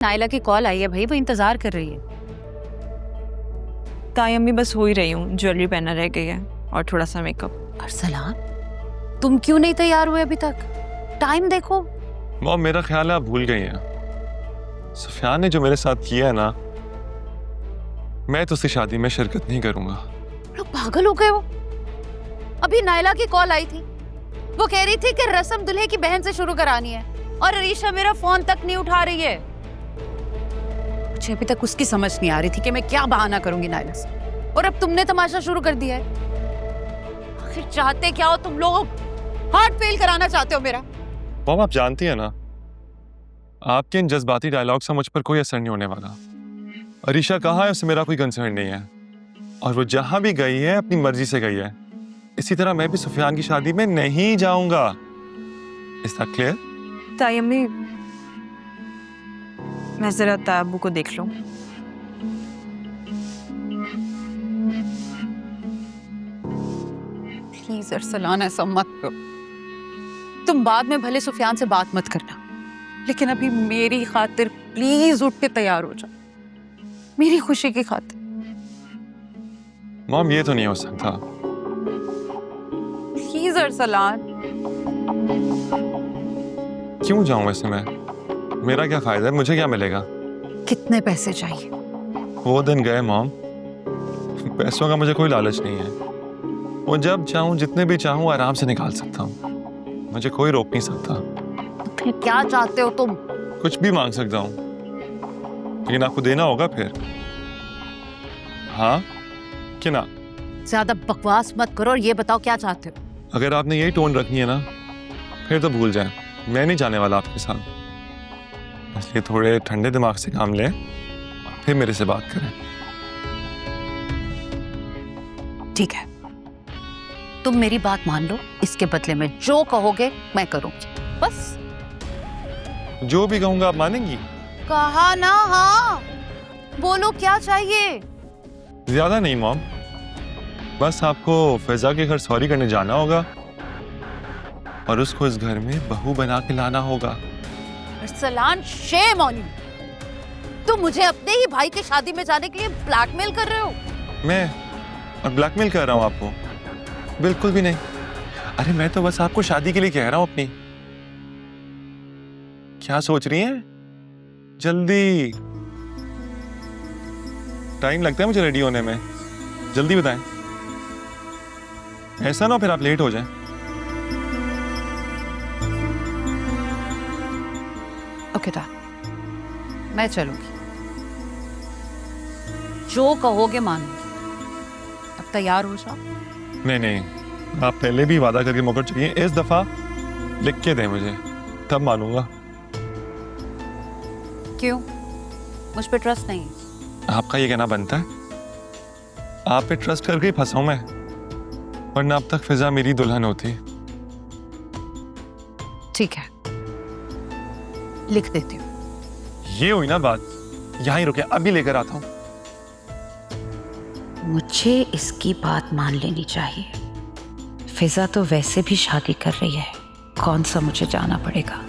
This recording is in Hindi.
नायला की कॉल आई है भाई, वो इंतजार कर रही है। ताई अम्मी बस हो ही रही हूँ, ज्वेलरी पहना रह गई है और थोड़ा सा मेकअप। अरसलान, तुम क्यों नहीं तैयार हुए अभी तक? टाइम देखो। मॉम, मेरा ख्याल है आप भूल गई हैं। सुफियान ने जो मेरे साथ किया है ना, मैं तो उसकी शादी में शिरकत नहीं करूंगा। लोग पागल हो गए हो। अभी नायला की कॉल आई थी, वो कह रही थी कि रस्म दुल्हे की बहन से शुरू करानी है और अरीशा मेरा फोन तक नहीं उठा रही है। मुझे अभी तक उसकी समझ नहीं आ रही थी कि मैं क्या बहाना करूंगी नायला से, और अब तुमने तमाशा शुरू कर दिया है। आखिर चाहते क्या हो तुम लोग? हार्ट फेल कराना चाहते हो मेरा? मॉम, आप जानती है ना, आपके इन जज्बाती डायलॉग से मुझ पर कोई असर नहीं होने वाला। अरीशा कहाँ है उससे मेरा कोई कंसर्न नहीं है, और वो जहां भी गई है अपनी मर्जी से गई है। इसी तरह मैं भी सुफियान की शादी में नहीं जाऊंगा। Is that clear? ताई अम्मी, मैं जरा ताबू को देख लूं। प्लीज अरसलान, ऐसा मत करो। तुम बाद में भले सुफियान से बात मत करना, लेकिन अभी मेरी खातिर प्लीज उठ के तैयार हो जाओ, मेरी खुशी की खातिर। मॉम, ये तो नहीं हो सकता। प्लीज अरसलान। क्यों जाऊं वैसे मैं? मेरा क्या फायदा है? मुझे क्या मिलेगा? कितने पैसे चाहिए? वो दिन गए मॉम। पैसों का मुझे कोई लालच नहीं है। वो जब चाहूं, जितने भी चाहूं, आराम से निकाल सकता हूं। मुझे कोई रोक नहीं सकता। फिर क्या चाहते हो तुम? कुछ भी मांग सकता हूं, लेकिन आपको देना होगा फिर। हाँ कि ना? ज्यादा बकवास मत करो और ये बताओ क्या चाहते हो? अगर आपने यही टोन रखनी है ना, फिर तो भूल जाएं, मैं नहीं जाने वाला आपके साथ। इसलिए थोड़े ठंडे दिमाग से काम लें, फिर मेरे से बात करें। ठीक है, तुम मेरी बात मान लो, इसके बदले में जो कहोगे मैं करूंगी। बस जो भी कहूंगा आप मानेंगी? कहा ना। हाँ बोलो, क्या चाहिए? ज्यादा नहीं मॉम, बस आपको फिजा के घर सॉरी करने जाना होगा और उसको इस घर में बहू बना के लाना होगा। Arsalan, shame on you. तुम मुझे अपने ही भाई की शादी में जाने के लिए ब्लैकमेल कर रहे हो? मैं और ब्लैकमेल कर रहा हूं आपको? बिल्कुल भी नहीं। अरे मैं तो बस आपको शादी के लिए कह रहा हूं अपनी। क्या सोच रही हैं? जल्दी, टाइम लगता है मुझे रेडी होने में। जल्दी बताएं, ऐसा ना फिर आप लेट हो जाएं। ओके दा, मैं चलूंगी। जो कहोगे मानूंगी। अब तैयार हो जाओ। नहीं नहीं, आप पहले भी वादा करके मुकर चुकी हैं। इस दफा लिख के दें मुझे, तब मानूंगा। क्यों? मुझ पे ट्रस्ट नहीं? आपका ये कहना बनता है? आप पे ट्रस्ट करके ही फंसा हूं मैं, वरना अब तक फिजा मेरी दुल्हन होती। ठीक है, लिख देती हूँ। ये हुई ना बात। यहीं रुके, अभी लेकर आता हूं। मुझे इसकी बात मान लेनी चाहिए। फिजा तो वैसे भी शादी कर रही है, कौन सा मुझे जाना पड़ेगा।